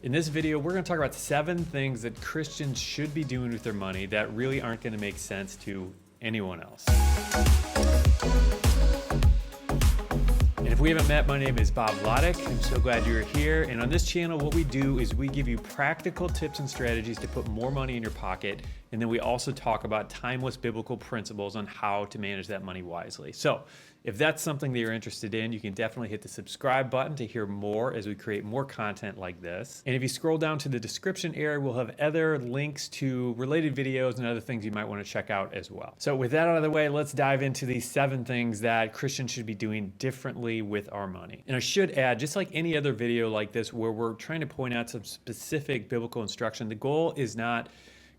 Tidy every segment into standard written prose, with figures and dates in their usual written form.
In this video, we're going to talk about 7 things that Christians should be doing with their money that really aren't going to make sense to anyone else. And if we haven't met, my name is Bob Loddick. I'm so glad you're here. And on this channel, what we do is we give you practical tips and strategies to put more money in your pocket. And then we also talk about timeless biblical principles on how to manage that money wisely. So if that's something that you're interested in, you can definitely hit the subscribe button to hear more as we create more content like this. And if you scroll down to the description area, we'll have other links to related videos and other things you might want to check out as well. So with that out of the way, let's dive into these 7 things that Christians should be doing differently with our money. And I should add, just like any other video like this where we're trying to point out some specific biblical instruction, the goal is not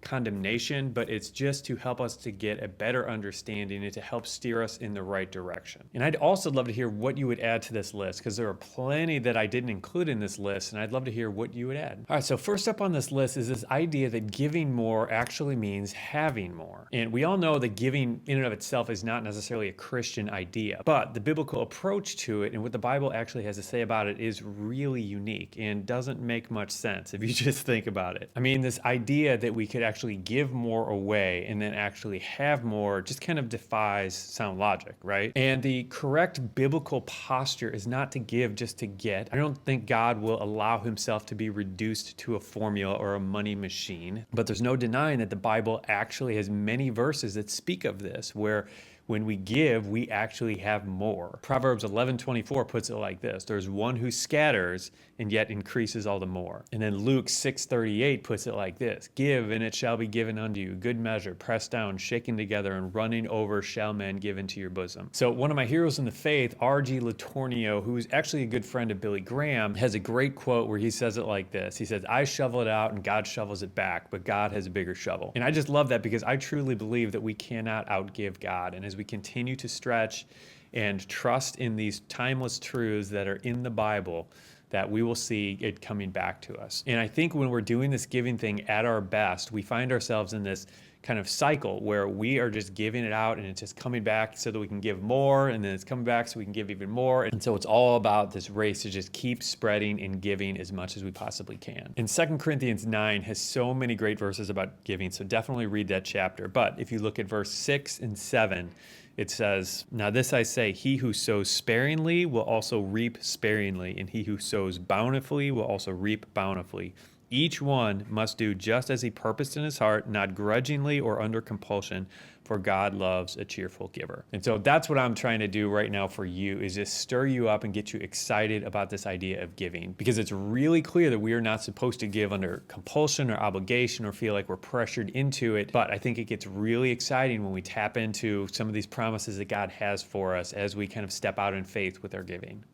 condemnation, but it's just to help us to get a better understanding and to help steer us in the right direction. And I'd also love to hear what you would add to this list, because there are plenty that I didn't include in this list, and I'd love to hear what you would add. All right, so first up on this list is this idea that giving more actually means having more. And we all know that giving in and of itself is not necessarily a Christian idea, but the biblical approach to it and what the Bible actually has to say about it is really unique and doesn't make much sense if you just think about it. I mean, this idea that we could actually give more away and then actually have more just kind of defies sound logic, right? And the correct biblical posture is not to give just to get. I don't think God will allow himself to be reduced to a formula or a money machine, but there's no denying that the Bible actually has many verses that speak of this, where when we give, we actually have more. Proverbs 11:24 puts it like this: there's one who scatters and yet increases all the more. And then Luke 6:38 puts it like this: give and it shall be given unto you, good measure, pressed down, shaken together, and running over shall men give into your bosom. So one of my heroes in the faith, R.G. Letourneau, who is actually a good friend of Billy Graham, has a great quote where he says it like this. He says, I shovel it out and God shovels it back, but God has a bigger shovel. And I just love that, because I truly believe that we cannot outgive God. And as we continue to stretch and trust in these timeless truths that are in the Bible, that we will see it coming back to us. And I think when we're doing this giving thing at our best, we find ourselves in this kind of cycle where we are just giving it out and it's just coming back so that we can give more, and then it's coming back so we can give even more. And so it's all about this race to just keep spreading and giving as much as we possibly can. And 2 Corinthians 9 has so many great verses about giving, so definitely read that chapter. But if you look at verse 6 and 7, it says, now this I say, he who sows sparingly will also reap sparingly, and he who sows bountifully will also reap bountifully. Each one must do just as he purposed in his heart, not grudgingly or under compulsion, for God loves a cheerful giver. And so that's what I'm trying to do right now for you, is just stir you up and get you excited about this idea of giving, because it's really clear that we are not supposed to give under compulsion or obligation or feel like we're pressured into it. But I think it gets really exciting when we tap into some of these promises that God has for us as we kind of step out in faith with our giving.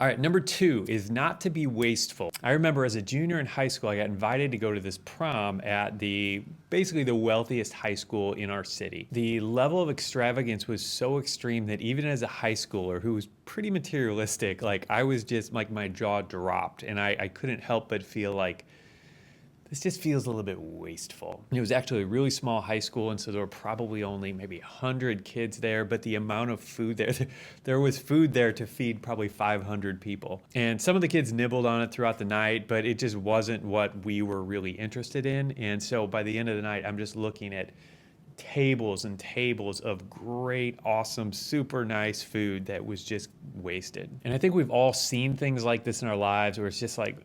All right, number 2 is not to be wasteful. I remember as a junior in high school, I got invited to go to this prom at basically the wealthiest high school in our city. The level of extravagance was so extreme that even as a high schooler who was pretty materialistic, like I was just like, my jaw dropped, and I couldn't help but feel like, this just feels a little bit wasteful. It was actually a really small high school, and so there were probably only maybe 100 kids there, but the amount of food there was food there to feed probably 500 people. And some of the kids nibbled on it throughout the night, but it just wasn't what we were really interested in. And so by the end of the night, I'm just looking at tables and tables of great, awesome, super nice food that was just wasted. And I think we've all seen things like this in our lives where it's just like,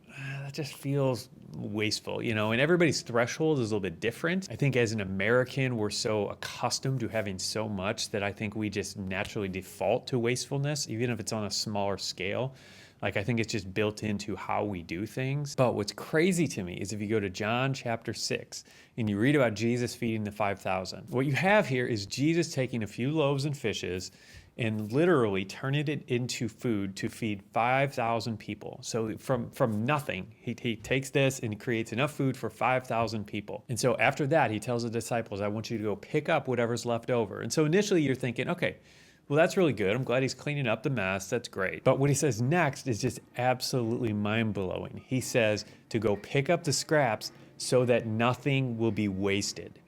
that just feels wasteful, you know, and everybody's threshold is a little bit different. I think as an American, we're so accustomed to having so much that I think we just naturally default to wastefulness, even if it's on a smaller scale. Like, I think it's just built into how we do things. But what's crazy to me is if you go to John chapter 6 and you read about Jesus feeding the 5,000, what you have here is Jesus taking a few loaves and fishes and literally turning it into food to feed 5,000 people. So from nothing, he takes this and creates enough food for 5,000 people. And so after that, he tells the disciples, I want you to go pick up whatever's left over. And so initially you're thinking, okay, well, that's really good. I'm glad he's cleaning up the mess. That's great. But what he says next is just absolutely mind-blowing. He says to go pick up the scraps so that nothing will be wasted.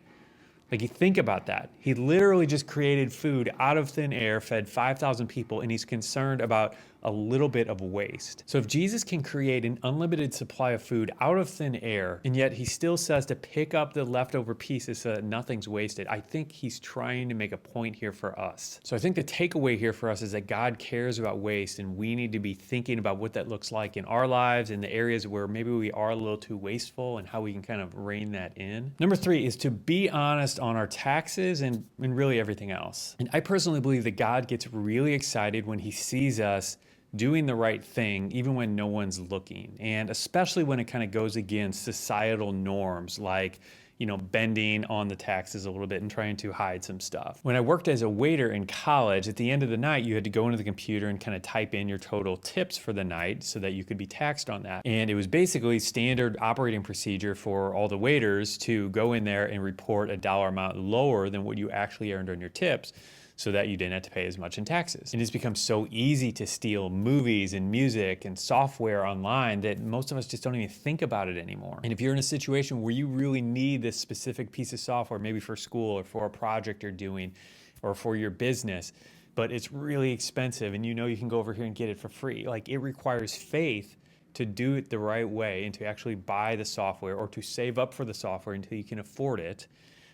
Like, you think about that. He literally just created food out of thin air, fed 5,000 people, and he's concerned about a little bit of waste. So if Jesus can create an unlimited supply of food out of thin air, and yet he still says to pick up the leftover pieces so that nothing's wasted, I think he's trying to make a point here for us. So I think the takeaway here for us is that God cares about waste, and we need to be thinking about what that looks like in our lives, in the areas where maybe we are a little too wasteful, and how we can kind of rein that in. Number 3 is to be honest on our taxes and really everything else. And I personally believe that God gets really excited when he sees us doing the right thing, even when no one's looking. And especially when it kind of goes against societal norms, like, bending on the taxes a little bit and trying to hide some stuff. When I worked as a waiter in college, at the end of the night, you had to go into the computer and kind of type in your total tips for the night so that you could be taxed on that. And it was basically standard operating procedure for all the waiters to go in there and report a dollar amount lower than what you actually earned on your tips, so that you didn't have to pay as much in taxes. And it's become so easy to steal movies and music and software online that most of us just don't even think about it anymore. And if you're in a situation where you really need this specific piece of software, maybe for school or for a project you're doing or for your business, but it's really expensive and you can go over here and get it for free, like, it requires faith to do it the right way and to actually buy the software or to save up for the software until you can afford it.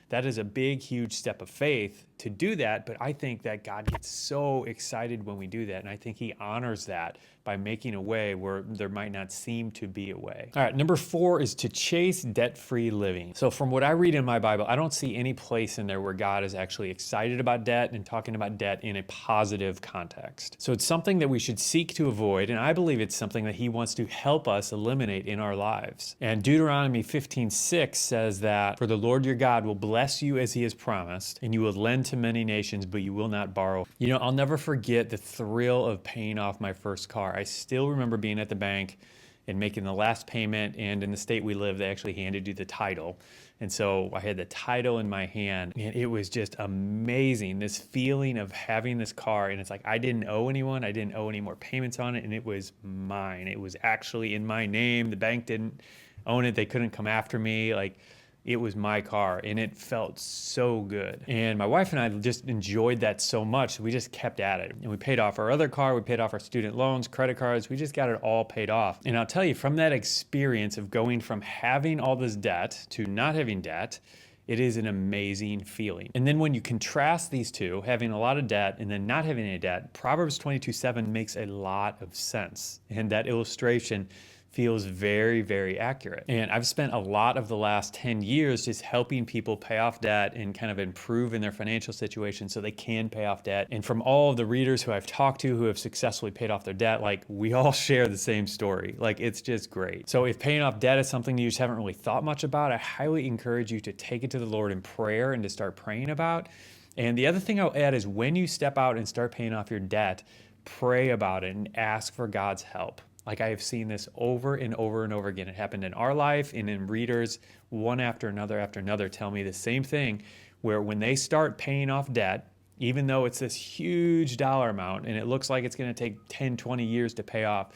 That is a big, huge step of faith to do that, but I think that God gets so excited when we do that, and I think he honors that by making a way where there might not seem to be a way. All right, number 4 is to chase debt-free living. So from what I read in my Bible, I don't see any place in there where God is actually excited about debt and talking about debt in a positive context. So it's something that we should seek to avoid, and I believe it's something that he wants to help us eliminate in our lives. And Deuteronomy 15:6 says that, "For the Lord your God will bless you as he has promised, and you will lend to many nations, but you will not borrow." I'll never forget the thrill of paying off my first car. I still remember being at the bank and making the last payment, and in the state we live, they actually handed you the title. And so I had the title in my hand, and it was just amazing, this feeling of having this car. And it's like, I didn't owe anyone, I didn't owe any more payments on it, and it was mine. It was actually in my name. The bank didn't own it. They couldn't come after me. Like, it was my car, and it felt so good. And my wife and I just enjoyed that so much, we just kept at it. And we paid off our other car, we paid off our student loans, credit cards, we just got it all paid off. And I'll tell you, from that experience of going from having all this debt to not having debt, it is an amazing feeling. And then when you contrast these two, having a lot of debt and then not having any debt, Proverbs 22:7 makes a lot of sense. And that illustration feels very, very accurate. And I've spent a lot of the last 10 years just helping people pay off debt and kind of improve in their financial situation so they can pay off debt. And from all of the readers who I've talked to who have successfully paid off their debt, like, we all share the same story. Like, it's just great. So if paying off debt is something you just haven't really thought much about, I highly encourage you to take it to the Lord in prayer and to start praying about. And the other thing I'll add is, when you step out and start paying off your debt, pray about it and ask for God's help. Like, I have seen this over and over and over again. It happened in our life and in readers, one after another tell me the same thing, where when they start paying off debt, even though it's this huge dollar amount and it looks like it's going to take 10, 20 years to pay off,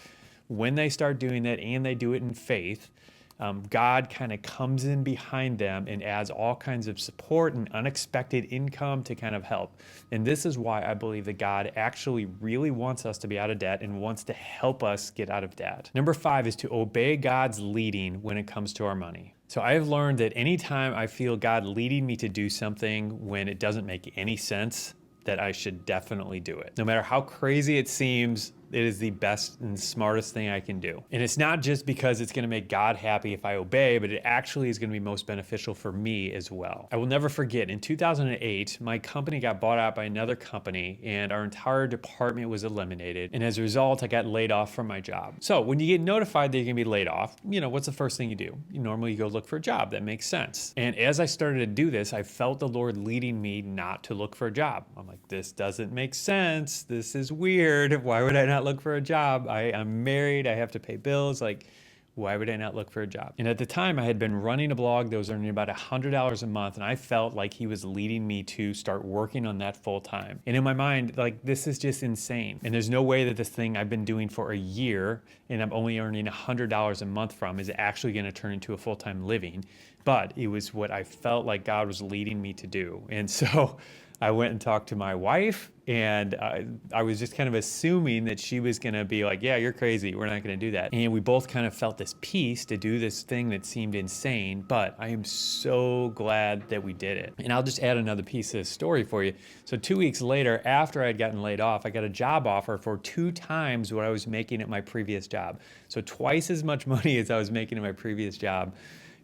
when they start doing that and they do it in faith, God kind of comes in behind them and adds all kinds of support and unexpected income to kind of help. And this is why I believe that God actually really wants us to be out of debt and wants to help us get out of debt. Number 5 is to obey God's leading when it comes to our money. So I have learned that anytime I feel God leading me to do something when it doesn't make any sense, that I should definitely do it. No matter how crazy it seems, it is the best and smartest thing I can do. And it's not just because it's gonna make God happy if I obey, but it actually is gonna be most beneficial for me as well. I will never forget, in 2008, my company got bought out by another company and our entire department was eliminated. And as a result, I got laid off from my job. So when you get notified that you're gonna be laid off, what's the first thing you do? You normally go look for a job. That makes sense. And as I started to do this, I felt the Lord leading me not to look for a job. I'm like, this doesn't make sense. This is weird. Why would I not look for a job? I'm married. I have to pay bills. Like, why would I not look for a job? And at the time I had been running a blog that was earning about $100 a month. And I felt like he was leading me to start working on that full time. And in my mind, like, this is just insane. And there's no way that this thing I've been doing for a year and I'm only earning $100 a month from is actually going to turn into a full-time living. But it was what I felt like God was leading me to do. And so I went and talked to my wife, and I was just kind of assuming that she was going to be like, yeah, you're crazy. We're not going to do that. And we both kind of felt this peace to do this thing that seemed insane, but I am so glad that we did it. And I'll just add another piece of the story for you. So 2 weeks later, after I'd gotten laid off, I got a job offer for 2 times what I was making at my previous job. So twice as much money as I was making at my previous job.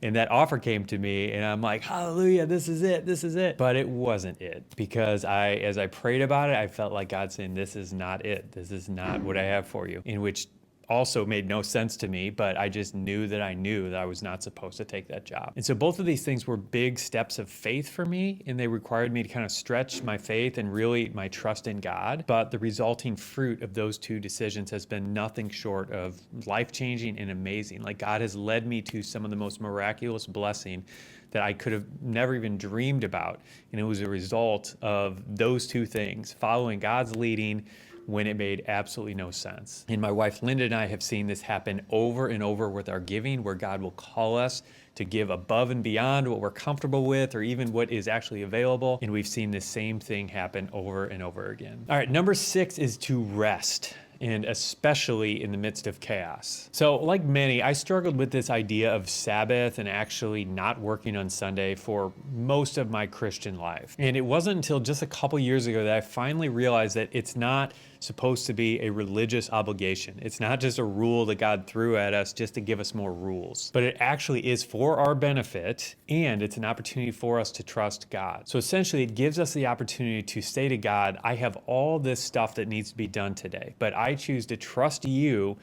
And that offer came to me and I'm like, hallelujah, this is it, this is it. But it wasn't it, because as I prayed about it, I felt like God saying, this is not it. This is not what I have for you. In which also made no sense to me, but I just knew that I was not supposed to take that job. And so both of these things were big steps of faith for me, and they required me to kind of stretch my faith and really my trust in God. But the resulting fruit of those 2 decisions has been nothing short of life-changing and amazing. Like, God has led me to some of the most miraculous blessing that I could have never even dreamed about. And it was a result of those 2 things, following God's leading when it made absolutely no sense. And my wife Linda and I have seen this happen over and over with our giving, where God will call us to give above and beyond what we're comfortable with or even what is actually available. And we've seen the same thing happen over and over again. All right, number 6 is to rest, and especially in the midst of chaos. So like many, I struggled with this idea of Sabbath and actually not working on Sunday for most of my Christian life. And it wasn't until just a couple years ago that I finally realized that it's not supposed to be a religious obligation. It's not just a rule that God threw at us just to give us more rules, but it actually is for our benefit, and it's an opportunity for us to trust God. So essentially it gives us the opportunity to say to God, I have all this stuff that needs to be done today, but I choose to trust you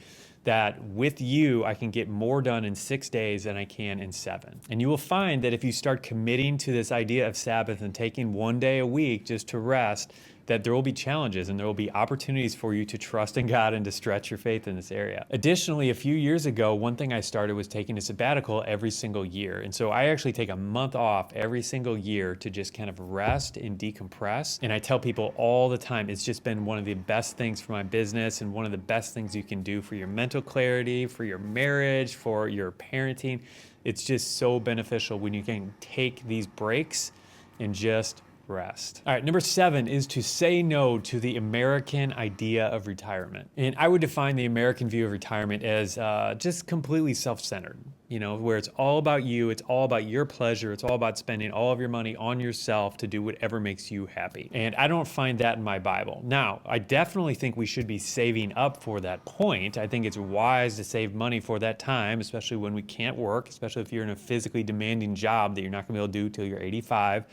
that with you, I can get more done in 6 days than I can in 7. And you will find that if you start committing to this idea of Sabbath and taking 1 day a week just to rest, that there will be challenges and there will be opportunities for you to trust in God and to stretch your faith in this area. Additionally, a few years ago, one thing I started was taking a sabbatical every single year. And so I actually take a month off every single year to just kind of rest and decompress. And I tell people all the time, it's just been one of the best things for my business and one of the best things you can do for your mental clarity, for your marriage, for your parenting. It's just so beneficial when you can take these breaks and just rest. All right, number 7 is to say no to the American idea of retirement. And I would define the American view of retirement as just completely self-centered, where it's all about you, it's all about your pleasure, it's all about spending all of your money on yourself to do whatever makes you happy. And I don't find that in my Bible. Now, I definitely think we should be saving up for that point. I think it's wise to save money for that time, especially when we can't work, especially if you're in a physically demanding job that you're not gonna be able to do till you're 85.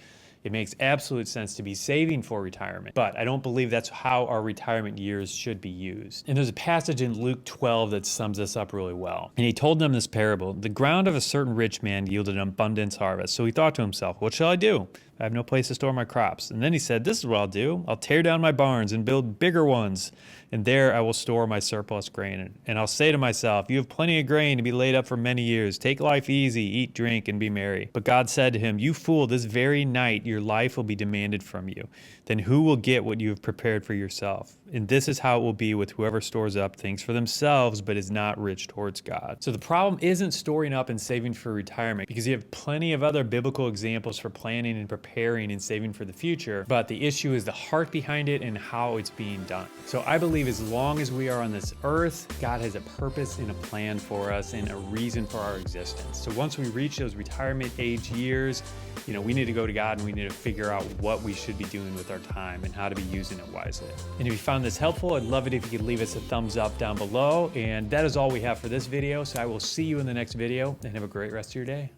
It makes absolute sense to be saving for retirement, but I don't believe that's how our retirement years should be used. And there's a passage in Luke 12 that sums this up really well. And he told them this parable: the ground of a certain rich man yielded an abundance harvest. So he thought to himself, what shall I do? I have no place to store my crops. And then he said, this is what I'll do. I'll tear down my barns and build bigger ones, and there I will store my surplus grain. And I'll say to myself, you have plenty of grain to be laid up for many years. Take life easy, eat, drink, and be merry. But God said to him, you fool, this very night your life will be demanded from you. Then who will get what you have prepared for yourself? And this is how it will be with whoever stores up things for themselves, but is not rich towards God. So the problem isn't storing up and saving for retirement, because you have plenty of other biblical examples for planning and preparing and saving for the future. But the issue is the heart behind it and how it's being done. So I believe as long as we are on this earth, God has a purpose and a plan for us and a reason for our existence. So once we reach those retirement age years, we need to go to God and we need to figure out what we should be doing with our time and how to be using it wisely. And if you found this helpful, I'd love it if you could leave us a thumbs up down below. And that is all we have for this video. So I will see you in the next video, and have a great rest of your day.